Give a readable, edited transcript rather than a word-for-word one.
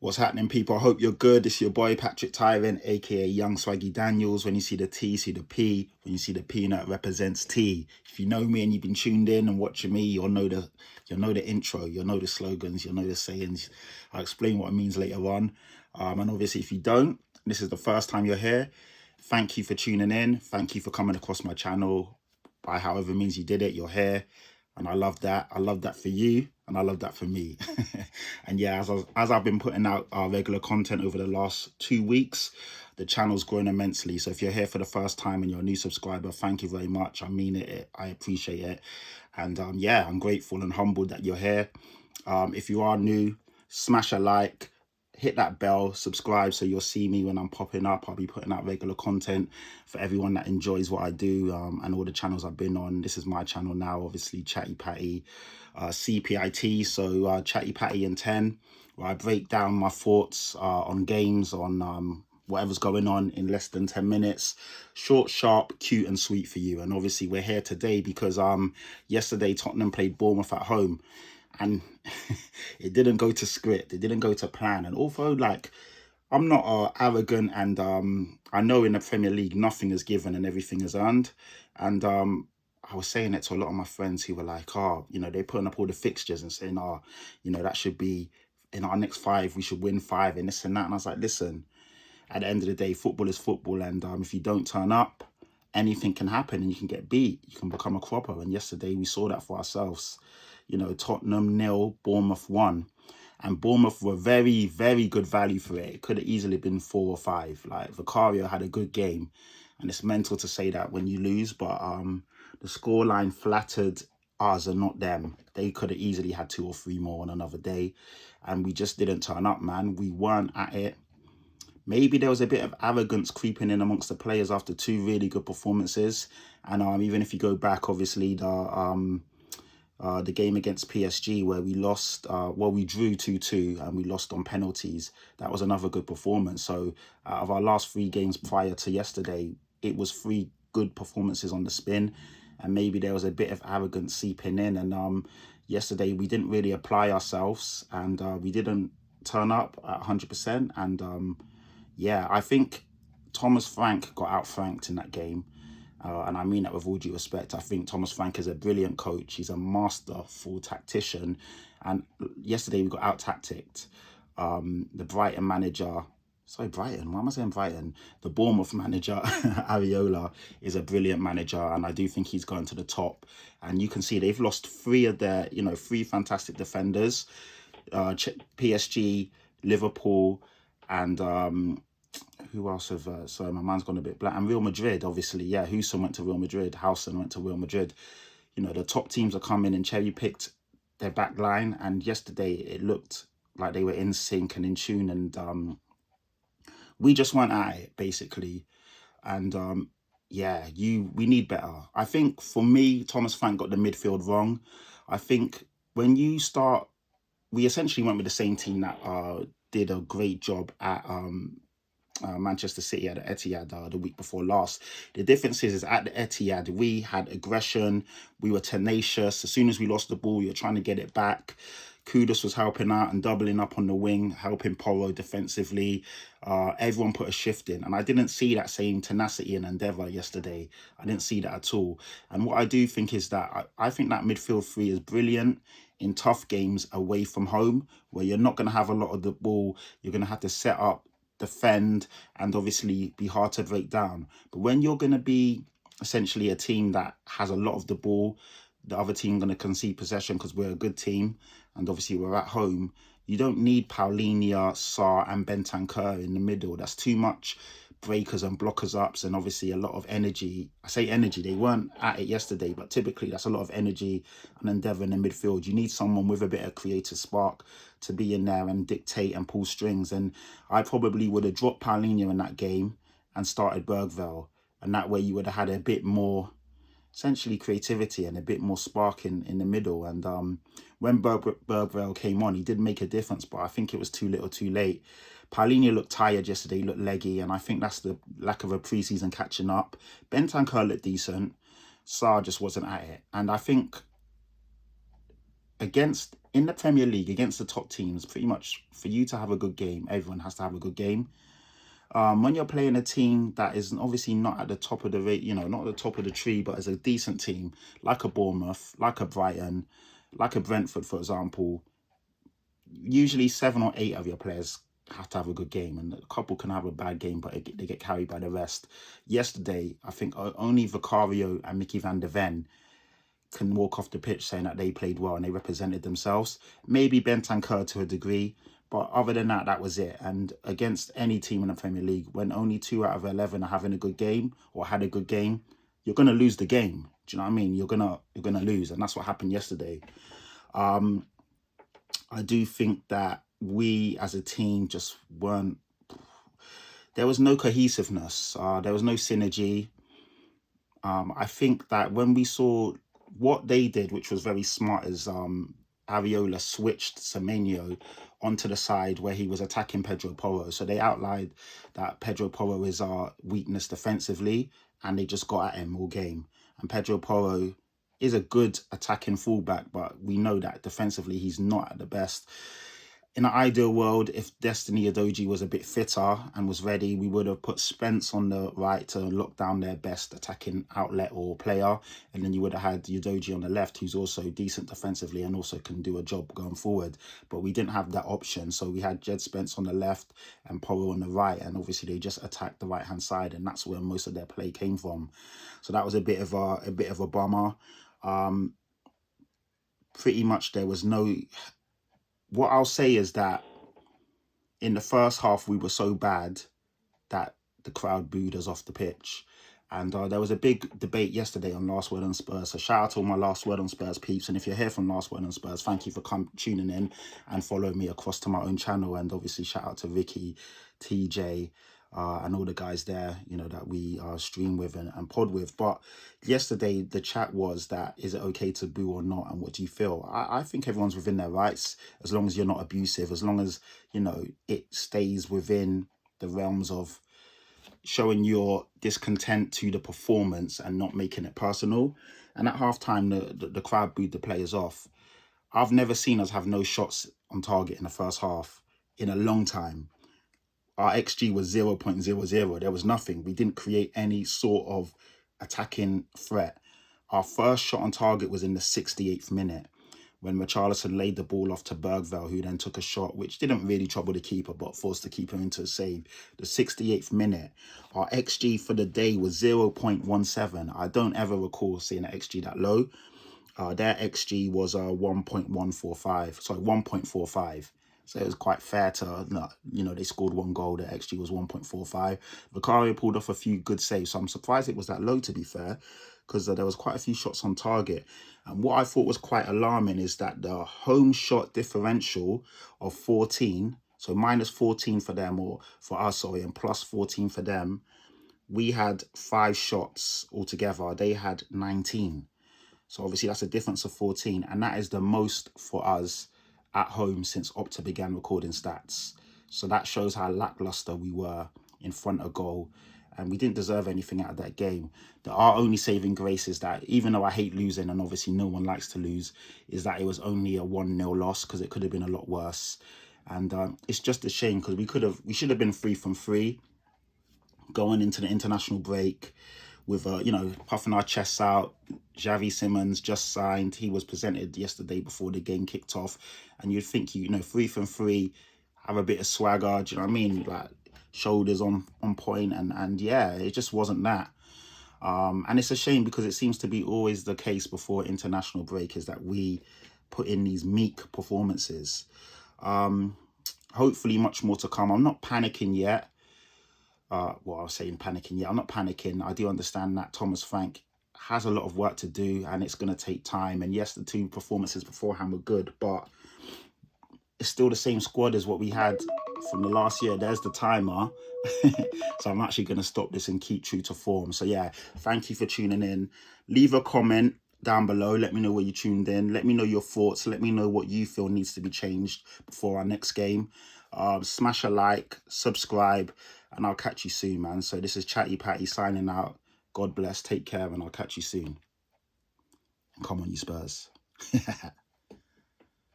What's happening, people? I hope you're good. It's your boy Patrick Tyrant, aka Young Swaggy Daniels. When you see the T, see the P. When you see the peanut, represents T. If you know me and you've been tuned in and watching me, you'll know the intro, you'll know the slogans, you'll know the sayings. I'll explain what it means later on. And obviously, if you don't, this is the first time you're here. Thank you for tuning in. Thank you for coming across my channel. By however means you did it, you're here. And I love that. I love that for you, and I love that for me. And yeah, as I've been putting out regular content over the last 2 weeks, the channel's grown immensely. So if you're here for the first time and you're a new subscriber, thank you very much. I mean it. I appreciate it. And yeah, I'm grateful and humbled that you're here. If you are new, smash a like, hit that bell, subscribe so you'll see me when I'm popping up. I'll be putting out regular content for everyone that enjoys what I do, and all the channels I've been on. This is my channel now, obviously, Chatty Patty, CPIT, so Chatty Patty In Ten, where I break down my thoughts on games, on whatever's going on in less than 10 minutes. Short, sharp, cute and sweet for you. And obviously we're here today because yesterday Tottenham played Bournemouth at home. And it didn't go to script. It didn't go to plan. And although, like, I'm not arrogant, and I know in the Premier League nothing is given and everything is earned. And I was saying it to a lot of my friends who were like, oh, you know, they're putting up all the fixtures and saying, oh, you know, that should be in our next 5, we should win 5 and this and that. And I was like, listen, at the end of the day, football is football. And if you don't turn up, anything can happen and you can get beat. You can become a cropper. And yesterday we saw that for ourselves. You know, Tottenham 0, Bournemouth 1. And Bournemouth were very, very good value for it. It could have easily been 4 or 5. Like, Vicario had a good game. And it's mental to say that when you lose. But the scoreline flattered us and not them. They could have easily had 2 or 3 more on another day. And we just didn't turn up, man. We weren't at it. Maybe there was a bit of arrogance creeping in amongst the players after 2 really good performances. And even if you go back, obviously, the game against PSG where we lost, well, we drew 2-2 and we lost on penalties. That was another good performance. So out of our last 3 games prior to yesterday, it was 3 good performances on the spin. And maybe there was a bit of arrogance seeping in. And yesterday we didn't really apply ourselves, and we didn't turn up at 100%. And yeah, I think Thomas Frank got out-franked in that game. And I mean that with all due respect. I think Thomas Frank is a brilliant coach. He's a masterful tactician. And yesterday we got out-tacticked. The Brighton manager, sorry, Brighton, why am I saying Brighton? The Bournemouth manager, Areola, is a brilliant manager. And I do think he's going to the top. And you can see they've lost 3 of their, 3 fantastic defenders. PSG, Liverpool, and who else have, sorry, my mind's gone a bit blank. And Real Madrid, obviously, yeah, Houston went to Real Madrid, Howson went to Real Madrid. You know, the top teams are coming and cherry-picked their back line. And yesterday, it looked like they were in sync and in tune. And we just weren't at it, basically. And yeah, we need better. I think, for me, Thomas Frank got the midfield wrong. I think when you start, we essentially went with the same team that did a great job at Manchester City at the Etihad the week before last. The difference is at the Etihad, we had aggression, we were tenacious. As soon as we lost the ball, we were trying to get it back. Kudus was helping out and doubling up on the wing, helping Porro defensively. Everyone put a shift in. And I didn't see that same tenacity and endeavour yesterday. I didn't see that at all. And what I do think is that I think that midfield 3 is brilliant in tough games away from home, where you're not going to have a lot of the ball. You're going to have to set up, defend, and obviously be hard to break down. But when you're going to be essentially a team that has a lot of the ball, the other team going to concede possession because we're a good team, and obviously we're at home, you don't need Paulinho, Sarr and Bentancur in the middle. That's too much breakers and blockers ups, and obviously a lot of energy. I say energy, they weren't at it yesterday, but typically that's a lot of energy and endeavour in the midfield. You need someone with a bit of creative spark to be in there and dictate and pull strings. And I probably would have dropped Paulinho in that game and started Bergville, and that way you would have had a bit more essentially creativity and a bit more spark in the middle. And when Bergville came on, he did make a difference, but I think it was too little too late. Paulinho looked tired yesterday, looked leggy, and I think that's the lack of a pre-season catching up. Bentancur looked decent. Sarr just wasn't at it. And I think against in the Premier League against the top teams, pretty much for you to have a good game, everyone has to have a good game. When you're playing a team that is obviously not at the top of the rate, you know, not at the top of the tree, but as a decent team, like a Bournemouth, like a Brighton, like a Brentford, for example, usually 7 or 8 of your players have to have a good game, and a couple can have a bad game, but they get carried by the rest. Yesterday, I think only Vicario and Mickey van der Ven can walk off the pitch saying that they played well and they represented themselves. Maybe Bentancur to a degree, but other than that, that was it. And against any team in the Premier League, when only 2 out of 11 are having a good game or had a good game, you're gonna lose the game. Do you know what I mean? You're gonna lose, and that's what happened yesterday. I do think that we as a team just weren't. There was no cohesiveness. There was no synergy. I think that when we saw what they did, which was very smart, is Areola switched Semenyo onto the side where he was attacking Pedro Porro. So they outlined that Pedro Porro is our weakness defensively, and they just got at him all game. And Pedro Porro is a good attacking fullback, but we know that defensively he's not at the best. In an ideal world, if Destiny Udogie was a bit fitter and was ready, we would have put Spence on the right to lock down their best attacking outlet or player. And then you would have had Udogie on the left, who's also decent defensively and also can do a job going forward. But we didn't have that option. So we had Jed Spence on the left and Porro on the right. And obviously they just attacked the right-hand side. And that's where most of their play came from. So that was a bit of a bummer. Pretty much there was no... What I'll say is that in the first half, we were so bad that the crowd booed us off the pitch. And there was a big debate yesterday on Last Word on Spurs. So shout out to all my Last Word on Spurs peeps. And if you're here from Last Word on Spurs, thank you for tuning in and following me across to my own channel. And obviously shout out to Vicky, TJ, and all the guys there, you know, that we stream with and pod with. But yesterday, the chat was that, is it okay to boo or not? And what do you feel? I think everyone's within their rights, as long as you're not abusive, as long as, you know, it stays within the realms of showing your discontent to the performance and not making it personal. And at halftime, the crowd booed the players off. I've never seen us have no shots on target in the first half in a long time. Our XG was 0.00. There was nothing. We didn't create any sort of attacking threat. Our first shot on target was in the 68th minute when Richarlison laid the ball off to Bergvall, who then took a shot, which didn't really trouble the keeper, but forced the keeper into a save. The 68th minute, our XG for the day was 0.17. I don't ever recall seeing an XG that low. Their XG was 1.145. Sorry, 1.45. So it was quite fair to, you know, they scored 1 goal. Their XG was 1.45. Vicario pulled off a few good saves. So I'm surprised it was that low, to be fair, because there was quite a few shots on target. And what I thought was quite alarming is that the home shot differential of 14, so minus 14 for them, or for us, sorry, and plus 14 for them, we had 5 shots altogether. They had 19. So obviously that's a difference of 14. And that is the most for us at home since Opta began recording stats. So that shows how lackluster we were in front of goal. And we didn't deserve anything out of that game. Our only saving grace is that, even though I hate losing, and obviously no one likes to lose, is that it was only a 1-0 loss, because it could have been a lot worse. And it's just a shame, because we should have been 3 from 3 going into the international break with, you know, puffing our chests out. Xavi Simons just signed. He was presented yesterday before the game kicked off. And you'd think, you know, 3 from 3, have a bit of swagger, do you know what I mean? Like, shoulders on point, and yeah, it just wasn't that. And it's a shame, because it seems to be always the case before international break, is that we put in these meek performances. Hopefully much more to come. I'm not panicking yet. Well, I was saying panicking. Yeah, I'm not panicking. I do understand that Thomas Frank has a lot of work to do, and it's going to take time. And yes, the 2 performances beforehand were good, but it's still the same squad as what we had from the last year. There's the timer. So I'm actually going to stop this and keep true to form. So yeah, thank you for tuning in. Leave a comment down below. Let me know where you tuned in. Let me know your thoughts. Let me know what you feel needs to be changed before our next game. Smash a like, subscribe, and I'll catch you soon, man. So this is Chatty Patty signing out. God bless, take care, and I'll catch you soon. And come on, you Spurs.